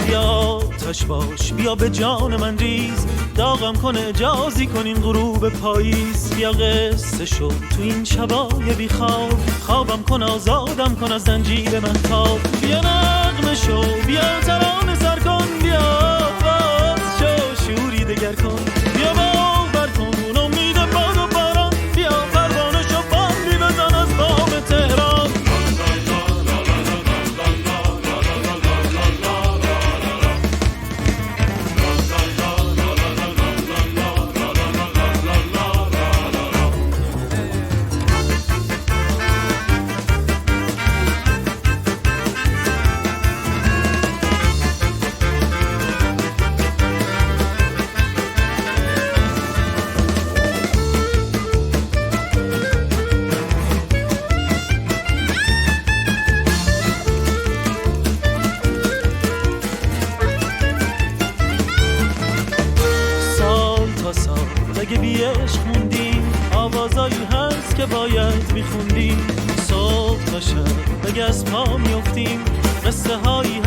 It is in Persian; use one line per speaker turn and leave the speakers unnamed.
بیا آتش باش، بیا به جان من ریز، داغم کن اجازی کن این غروب پاییز. بیا قصه شو تو این شبای بی خواب، خوابم کن آزادم کن از زنجیر من تاب. بیا نغمه شو، بیا ترانه سر کن، بیا آواز شو شوری دگر کن. بیا باور کن اون امید باد و باران، بیا پروانه شو باندی بزن از بام تهران. اگه بی عشق موندیم، آوازایی هست که باید میخوندیم. صبح تا شب اگه از پا میفتیم، قصه هایی